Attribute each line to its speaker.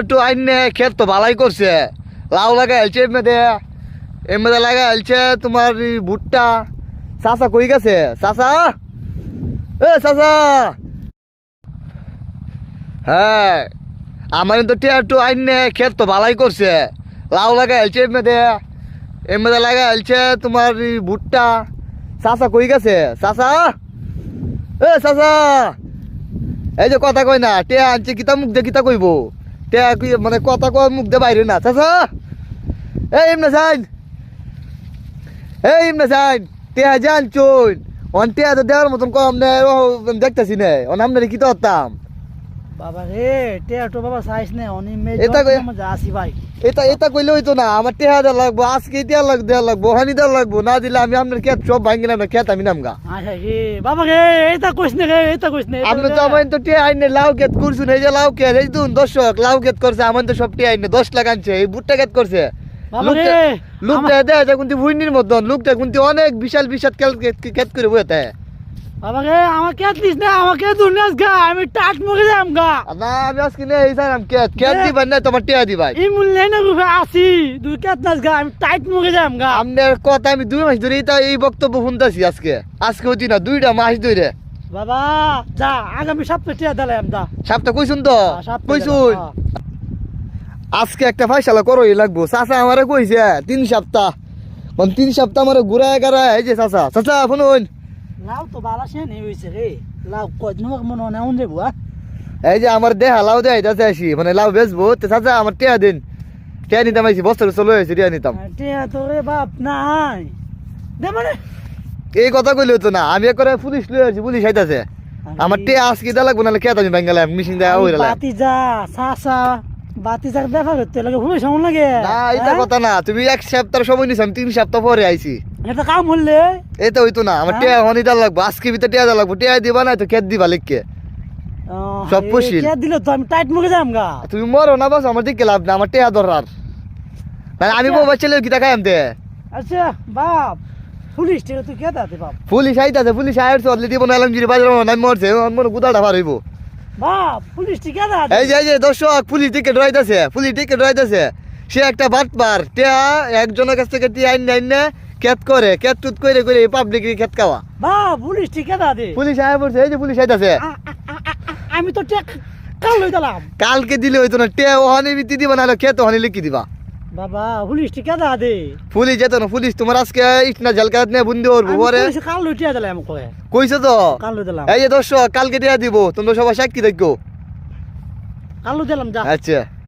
Speaker 1: একটু আইনে ক্ষেত তো ভালাই করছে, লাউ লাগাইছে এমনি লাগাইছে তোমার ভুট্টা। চাচা কই গেছে? চাচা, এ চাচা, হ্যাঁ আমার তো একটু আইনে ক্ষেত তো ভালাই করছে, লাউ লাগাইছে এমনি লাগাইছে তোমার ভুট্টা। চাচা কই গেছে? চাচা, এ চাচা, এই যে কথা কই না, টিয়া আনছে কিতা মুখ দিয়ে কিতা কইব, টিয়া মানে কথা কয় মুখ দিয়ে বাইরে না। চাচা, এই এমনি যাইন, এই এমনি যাইন, টিয়া যান চুন অন টিয়া তো দেওয়ার মতন কম নেই, দেখতেছি নে অন আপনার কি ধরতাম
Speaker 2: বাবা রে। টিয়া তো বাবা সাইজ নে অনি মে
Speaker 1: এটা
Speaker 2: আসি ভাই।
Speaker 1: এটা কইলে হইতো না, আমার টিয়া দেওয়া লাগবো, আজকে দেওয়া লাগবো, হানি দেওয়া লাগবো, না দিলে আমি আপনার ক্ষেত সব ভাঙি না, ক্ষেত আমি নামগা।
Speaker 2: আচ্ছা রে বাবা রে, এটা কইস না রে, এটা কইস না।
Speaker 1: আপনি তো আমার তো টিয়া আইনে লাউ ক্ষেত করছুন, এই যে লাউ ক্ষেত, এই দুন দর্শক লাউ ক্ষেত করছে, আমার তো সব টিয়া আইনে 10 লাখ আনছে, এই ভুট্টা ক্ষেত করছে।
Speaker 2: বাবা রে,
Speaker 1: লোকটা দেয় যখন ভুইনির মতন, লোকটা কিন্তু অনেক বিশাল বিশাল ক্ষেত করে বইতে।
Speaker 2: বাবা রে আমাকে দিস না, আমাকে দুনিয়াস গা, আমি টাট মুখে যাম গা।
Speaker 1: না আমি আজকে নেই স্যার, ক্ষেত দিবেন না তোমার টিয়া দিবাই।
Speaker 2: এই মূল্যে না রূপে আসি দুই কেত নাচ গা, আমি টাইট মুখে যাম গা।
Speaker 1: আপনার কথা আমি 2 মাস ধরে এই বক্তব্য শুনতেছি, আজকে হচ্ছি না 2টা মাস ধরে।
Speaker 2: বাবা যা, আগামী সপ্তাহে টিয়া দিলাম যা।
Speaker 1: সপ্তাহ কইছুন তো, কইছুন
Speaker 2: হ্যাঁ।
Speaker 1: আজকে একটা ফাইসালা করই লাগবো। চাচা আমারে কইছে 3 সপ্তাহ, 3 সপ্তাহ আমার ঘুরায় গাড়ায়। এই যে চাচা, চাচা শুনুন,
Speaker 2: লাউ তো বালা সে নেই হইছে রে, লাউ কদিন হোক মনে হয় উন দেবো।
Speaker 1: এই যে আমার দেহা লাউ দেয় যাচ্ছে আসি, মানে লাউ বেচবো, তো চাচা আমার টিয়া দিন, টিয়া নিতাম আইসি, বছর চলে হয়েছে টিয়া নিতাম।
Speaker 2: টিয়া তো রে বাপ নাই দে মানে।
Speaker 1: এই কথা কইলে হতো না, আমি একবার পুলিশ লয়ে আসছি, পুলিশ আইতাছে। আমার টিয়া আজকে দেওয়া লাগবো, নাহলে খেত আমি বেঙ্গালাম মিশিং দেওয়া হয়ে গেলাম।
Speaker 2: বাতি যা চাচা, বাতি যাক দেখা করতে লাগে ভুলে সামন লাগে
Speaker 1: না এটা কথা না, তুমি 1 সপ্তাহ সময় নিছ, আমি 3 সপ্তাহ পরে আইছি।
Speaker 2: এটা কাম হলে
Speaker 1: এটা হইতো না, আমার টিয়া হনি দেওয়া লাগবো, আজকে ভিতরে টিয়া দেওয়া লাগবো, টিয়া দিবা না তো খেত দিবা লিখকে সব পুষিল।
Speaker 2: দিল তো আমি টাইট মুখে যাম গা।
Speaker 1: তুমি মরো না, বাস আমার দিকে লাভ না, আমার টিয়া দরকার। মানে আমি বউ বাচ্চা লেগে কিতা খাই আনতে।
Speaker 2: আচ্ছা বাপ, পুলিশ টিয়া তুই কে দাতে বাপ?
Speaker 1: পুলিশ আইতাছে, পুলিশ আয়ের চলে দিব না, এলাম জিরি বাজার নাই মরছে, মনে গুদাটা ভার হইব।
Speaker 2: বাপ পুলিশ টিকা দাতে।
Speaker 1: এই যে দর্শক, পুলিশ দিকে ডরাইতেছে, পুলিশ দিকে ডরাইতেছে। সে একটা বাটপার, টিয়া একজনের কাছ থেকে টিয়া আইন ক্ষেত করে, ক্ষেত টুত করে করে পাবলিক ক্ষেত খাওয়া।
Speaker 2: বাপ পুলিশ টিকা দাতে।
Speaker 1: পুলিশ আয় পড়ছে, এই যে পুলিশ আইতাছে।
Speaker 2: আমি তো টিয়া কাল লই দিলাম।
Speaker 1: কালকে দিলে হইতো না, টিয়া ওহানি বিতি দিবা, নাহলে ক্ষেত ওহানি লিখি দিবা।
Speaker 2: বাবা পুলিশ টিকা দাতে।
Speaker 1: পুলিশ যেত না, পুলিশ তোমার আজকে ইটনা ঝালকাত নিয়ে বুন্দি করবো পরে।
Speaker 2: কাল লই টিয়া দিলাম কয়ে
Speaker 1: কইছে তো,
Speaker 2: কাল লই দিলাম।
Speaker 1: এই যে দর্শক কালকে টিয়া দিব, তোমরা সবাই সাক্ষী দেখো।
Speaker 2: কাল লই দিলাম যা।
Speaker 1: আচ্ছা।